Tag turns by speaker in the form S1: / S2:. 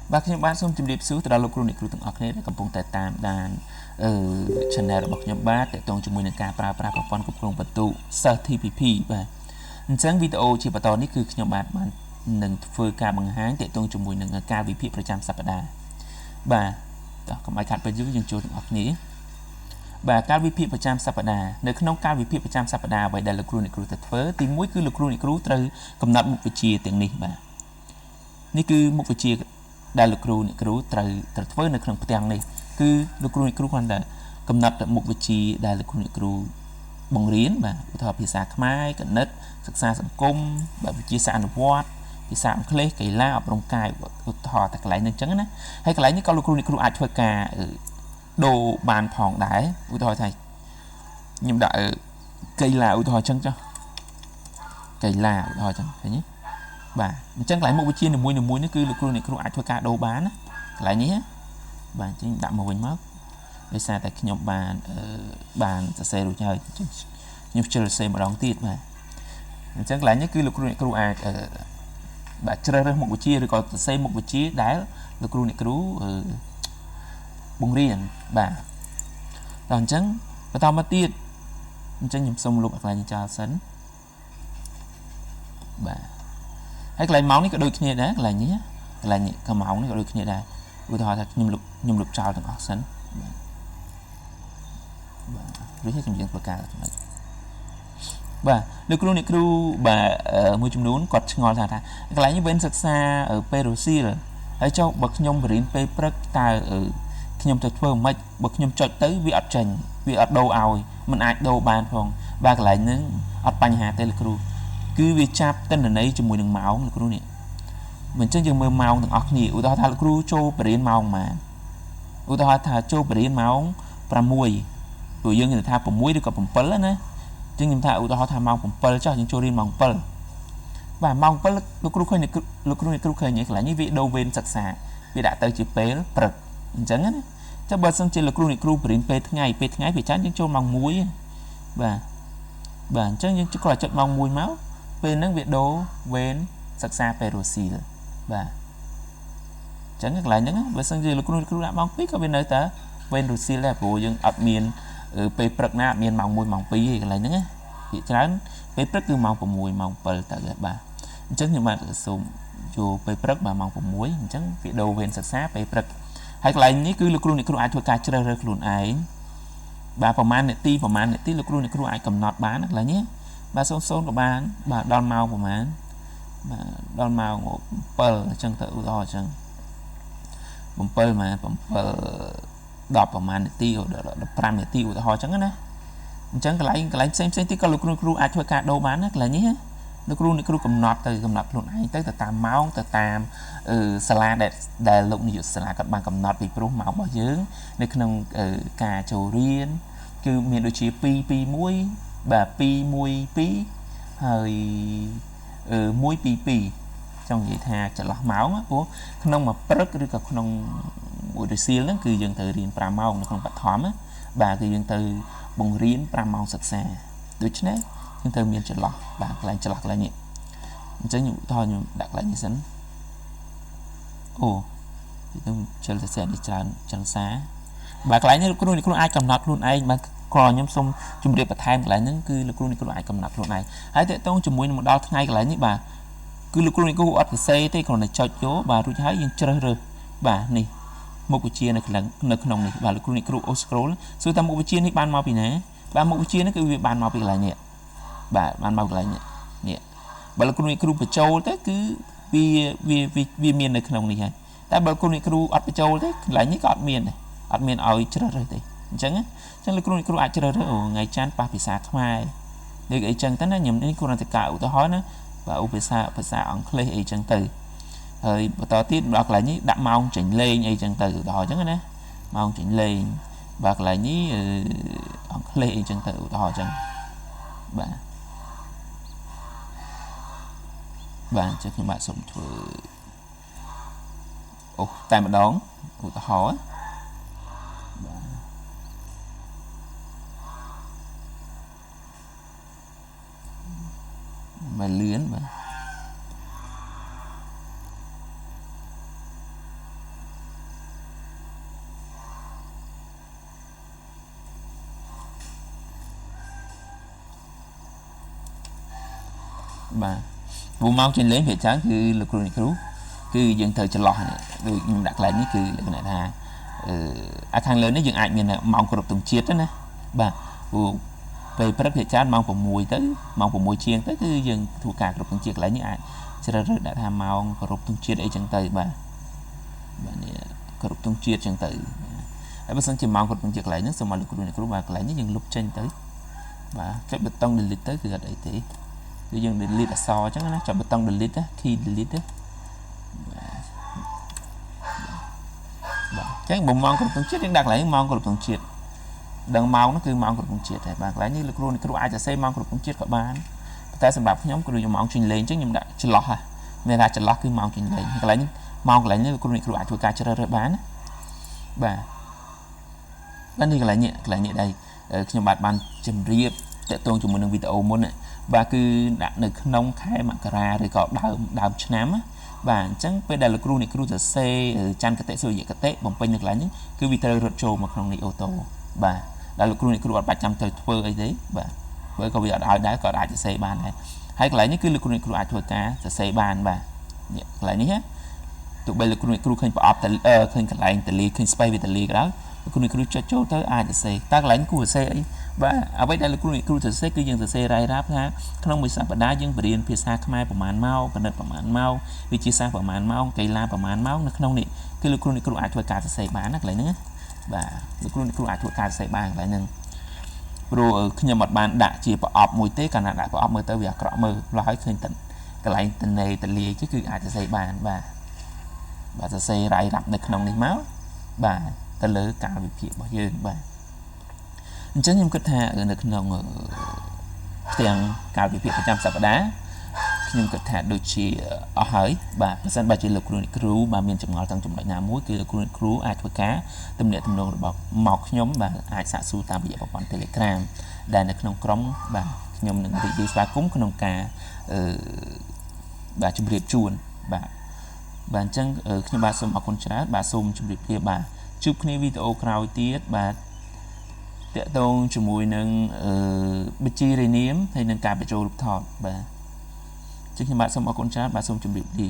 S1: và khi bạn xong chụp điệp xuống từ đó lúc luôn để kêu từng ọc này cầm bông tại tam đàn channel bọc nhóm ba để tông cho mình cả pra con cục rồng bật tụ sơ TPP và chẳng video chỉ bắt đầu níคือnhóm bạn nâng phơi cả bằng háng để tông cho mình nâng ca VP ประจำสัปดาห์បាទតោះកុំឲ្យខាត់ពេលយូរយើងចូលទាំងអស់គ្នាបាទការវិភាគប្រចាំសប្តាហ៍នៅក្នុងការវិភាគប្រចាំសប្តាហ៍អ្វីដែលលោកគ្រូអ្នកគ្រូទៅធ្វើទី1គឺលោកគ្រូអ្នកគ្រូត្រូវកំណត់មុខវិជ្ជាទាំងនេះបាទនេះគឺមុខវិជ្ជាដែលលោកគ្រូអ្នកគ្រូត្រូវធ្វើនៅក្នុងផ្ទាំងនេះគឺលោកគ្រូអ្នកគ្រូគ្រាន់តែកំណត់មុខវិជ្ជាដែលលោកគ្រូអ្នកគ្រូបង្រៀនបាទឧទាហរណ៍ភាសាខ្មែរគណិតសិក្សាសង្គមបាទវិទ្យាសាស្ត្រអនុវត្តភាសាអង់គ្លេសកីឡាអប់រំកាយឧទាហរណ៍តែកន្លែងនេះអញ្ចឹងណាហើយកន្លែងនេះក៏លោកគ្រូអ្នកគ្រូអាចធ្វើការដូរបានផងដែរឧទាហរណ៍ថាខ្ញុំដាក់កីឡាឧទាហរណ៍អញ្ចឹងចុះកីឡាឧទាហរណ៍អញ្ចឹងឃើញទេបាទអញ្ចឹងកន្លែងមុខវិជ្ជានីមួយៗនេះគឺលោកគ្រូអ្នកគ្រូអាចធ្វើការដូរបានណាកន្លែងនេះបាទអញ្ចឹងដាក់មកវិញមកដោយសារតែខ្ញុំបានសរសេររួចហើយអញ្ចឹងខ្ញុំជិះសរសេរម្ដងទៀតបាទអញ្ចឹងកន្លែងនេះគឺលោកគ្រូអ្នកគ្រូអាចបាទជ្រើសរើសមុខវិជ្ជាឬក៏សរសេរមុខវិជ្ជាដែលលោកគ្រូអ្នកគ្រូបង្រៀនបាទដល់អញ្ចឹងបន្តមកទៀតអញ្ចឹងខ្ញុំសូមលុបកន្លែងនេះចោលសិនបាទហើយកន្លែងម៉ោងនេះក៏ដូចគ្នាដែរកន្លែងនេះក៏ម៉ោងនេះក៏ដូចគ្នាដែរឧទាហរណ៍ថាខ្ញុំលុបចោលទាំងអស់សិនបាទឬខ្ញុំយើងធ្វើការចំណុចបាទលោកគ្រូអ្នកគ្រូបាទមួយចំនួនគាត់ឆ្ងល់ថាកន្លែងនេះវិញសិក្សាពេលរសៀលហើយចុះបើខ្ញុំបរៀនពេលព្រឹកតើខ្ញុំទៅធ្វើមិនបើខ្ញុំចុចទៅវាអត់ចេញវាអត់ដូរឲ្យមិនអាចដូរបានផងបាទកន្លែងហ្នឹងអត់បញ្ហាទេលោកគ្រូគឺវាចាប់ទិន្នន័យជាមួយនឹងម៉ោងលោកគ្រូនេះមិនចឹងយើងមើលម៉ោងទាំងអស់គ្នាឧទាហរណ៍ថាលោកគ្រូចូលបរៀនម៉ោងប៉ុន្មានឧទាហរណ៍ថាចូលបរៀនម៉ោង6ព្រោះយើងនិយាយថា6ឬក៏7ណាចឹងខ្ញុំថាឧទាហរណ៍ថាម៉ោង7ចុះយើងចូលរៀនម៉ោង7បាទម៉ោង7លោកគ្រូឃើញលោកគ្រូឃើញកន្លែងនេះវាដូរវេនសិក្សាវាដាក់ទៅជាពេលព្រឹកអញ្ចឹងណាចុះបើសិនជាលោកគ្រូអ្នកគ្រូបរៀនពេលថ្ងៃវាច្រើនយើងចូលម៉ោង1បាទអញ្ចឹងយើងគ្រាន់តែចុចម៉ោង1មកពេលហ្នឹងវាដូរវេនសិក្សាពេលរសៀលបាទអញ្ចឹងកន្លែងហ្នឹងបើសិនជាលោកគ្រូដាក់ម៉ោង2ក៏វានៅតែវេនរសៀលដែរព្រោះយើងអត់មានពេលព្រឹកណាអត់មានម៉ោង1ម៉ោង2ទេកន្លែងហ្នឹងណាភាគច្រើនពេលព្រឹកគឺម៉ោង6ម៉ោង7ទៅបាទអញ្ចឹងខ្ញុំបាទសូមចូលពេលព្រឹកបាទម៉ោង6អញ្ចឹងវាដូរវេនសិក្សាពេលព្រឹកហើយកន្លែងនេះគឺលោកគ្រូអ្នកគ្រូអាចធ្វើការជ្រើសរើសខ្លួនឯងបាទប្រហែលនាទីលោកគ្រូអ្នកគ្រូអាចកំណត់បានកន្លែងនេះបាទ00ក៏បានបាទដល់ម៉ោងប្រហែលបាទដល់ម៉ោង7អញ្ចឹងទៅឧទាហរណ៍អញ្ចឹង7ប្រហែល10ប្រហែលនាទី15នាទីឧទាហរណ៍អញ្ចឹងណាអញ្ចឹងកន្លែងផ្សេងទៀតក៏លោកគ្រូអាចធ្វើការដូរបានណាកន្លែងនេះលោកគ្រូអ្នកគ្រូកំណត់ខ្លួនឯងទៅតាមម៉ោងទៅតាមសាលាដែលលោកនាយកសាលាគាត់បានកំណត់ពីព្រោះម៉ោងរបស់យើងនៅក្នុងការចូលរៀនគឺមានដូចជា221បាទ212ហើយ122ចង់និយាយថាចន្លោះម៉ោងព្រោះក្នុងមួយព្រឹកឬក៏ក្នុងមួយរសៀលហ្នឹងគឺយើងត្រូវរៀន5ម៉ោងនៅក្នុងបឋមបាទគឺយើងទៅបង្រៀន5ម៉ោងសិក្សាដូច្នេះយើងត្រូវមានចន្លោះបាទកន្លែងចន្លោះកន្លែងនេះអញ្ចឹងខ្ញុំដាក់កន្លែងនេះសិនអូខ្ញុំជិលសរសេរនេះច្រើនសារបាទកន្លែងនេះលោកគ្រូអ្នកគ្រូអាចកំណត់ខ្លួនឯងបាទក៏ខ្ញុំសូមជម្រាបបន្ថែមកន្លែងហ្នឹងគឺលោកគ្រូអ្នកគ្រូអាចកំណត់ខ្លួនឯងហើយតើតើជាមួយនឹងមកដល់ថ្ងៃកន្លែងនេះបាទគឺលោកគ្រូអ្នកគ្រូអត់សរសេរទេគ្រាន់តែចុចចូលបាទរួចហើយយើងជ្រើសរើសបាទនេះមុខវិជ្ជានៅក្នុងនេះបាទលោកគ្រូអ្នកគ្រូអូស្គ្រូលសួរថាមុខវិជ្ជានេះបានមកពីណាបាទមុខវិជ្ជានេះគឺវាបានមកពីកន្លែងនេះបាទបានមកកន្លែងនេះបើលោកគ្រូអ្នកគ្រូបញ្ចូលទៅគឺវាមាននៅក្នុងនេះហើយតែបើលោកគ្រូអ្នកគ្រូអត់បញ្ចូលទេកន្លែងនេះក៏អត់មានដែរអត់មានឲ្យជ្រើសរើសទេអញ្ចឹងលោកគ្រូអ្នកគ្រូអាចជ្រើសរើសថ្ងៃច័ន្ទប៉ះភាសាខ្មែរដូចអីចឹងទៅណាខ្ញុំនេះគ្រាន់តែការឧទាហរណ៍ណាបាទភាសាអង់គ្លេសអីចឹងទៅហើយបន្តទៀតដល់កន្លែងនេះដាក់ម៉ោងចេញលេងអីចឹងទៅឧទាហរណ៍ចឹងណាម៉ោងចេញលេងបាទកន្លែងនេះអង់គ្លេសអីចឹងទៅឧទាហរណ៍ចឹងបាទចឹងខ្ញុំបាទសូមធ្វើអូតែម្ដងឧទាហរណ៍បាទលឿនបាទ bà vụ mau trên lấy về trắng cứ lực lượng cứu cứ dừng thời chờ lọt này rồi đặt lại như cứ lực này là khang lớn đấy dừng ảnh mình là mong của tổng chiết đó nè bà vụ về bất về trắng mong của mùi tới mong của mùi chiên tới cứ dừng thủ cả của tổng chiết lại như ảnh cho ra đã tham mong của tổng chiết ấy chẳng tới bà này của tổng chiết chẳng tới bây giờ chỉ mong của tổng chiết lại nước xong mà lực lượng cứu bà lại như dừng lúc trên tới và cái bê tông delete tới thì ở đây thì bây giờ delete là so chắc nó cho bê tông delete á khi delete á chắc bụng mong của tổng chiết đang đặt lại mong của tổng chiết đằng mong nó cứ mong của tổng chiết này bạn lấy như lực luôn cái aiจะ xây mong của tổng chiết các bạnแต่สำหรับnhóm của đội mong trình lên chứ nhưng đã chật lọt à nên là chật lọt cứ mong trình lên cái lấy mong lại như của ai chùa ca cho ra bán và bên đây là nhẹ đây khi bạn ban chấm riêng để tôn cho một đường video môn này và cứ đặt được nông khai mặt ra rồi có đào nám á và chẳng bây giờ là crew này crew xe chăn cái tệ sôi vậy cái tệ bằng pin được lại những cứ video rượt trâu mà không này ô tô và là crew này crew 300 thời phơ ấy đấy và với có video đã có đại xe bàn này hay lại những cứ là crew này crew ai thua cá xe bàn và lại nhé tụi bây giờ crew này crew khơi bỏ khơi cái lại từ ly khơi spay về từ ly đó crew này crew cho tới ai xe tác lại những của xe ấy và ở đây là crew từ xe cứ dừng từ xe rai ráp ha không mới sắp đá dừng bền phía xa khaiประมาณ mau cái đợt ประมาณ mau vị trí xa ประมาณ mau cây la ประมาณ mau nó không này cứ là crew ai thua cả từ xe bán lại nữa và crew ai thua cả xe bán lại nâng rồi khi nhầm một bàn đã chỉ bỏ ọp mùi tế cả là đã bỏ ọp mùi tới việc rõ mơ lo hỏi khơi tận cái lại tình này tình lì chứ cứ ai từ xe bán và từ xe rai ráp được không này máu và ta lỡ cả việc kia bao nhiêu và chắc nhưng kết hạ ở được nông ở tiền cao vịประจำ สัปดาห์ nhưng kết hạ đôi chỉ ở hỏi và dân bà chỉ lực crew bà miền chậm ngõ tăng chậm lại nào mũiคือ crew អាចធ្វើការទំនាក់ទំនងរបស់មកខ្ញុំបាទអាចសាកសួរតាមរយៈប្រព័ន្ធ Telegram ដែលនៅក្នុងក្រុមបាទខ្ញុំនឹងរីករាយស្វាគមន៍ក្នុងការបាទជម្រាបជូនបាទបាទអញ្ចឹងខ្ញុំបាទសូមអរគុណច្រើនបាទសូមជម្រាបលាបាទជួបគ្នាវីដេអូក្រោយទៀតបាទតកតងជាមួយនឹងបញ្ជីរាយនាមហើយនឹងការបញ្ចូលរូបថតបាទចឹងខ្ញុំបាទសូមអរគុណច្រើនបាទសូមជម្រាបលា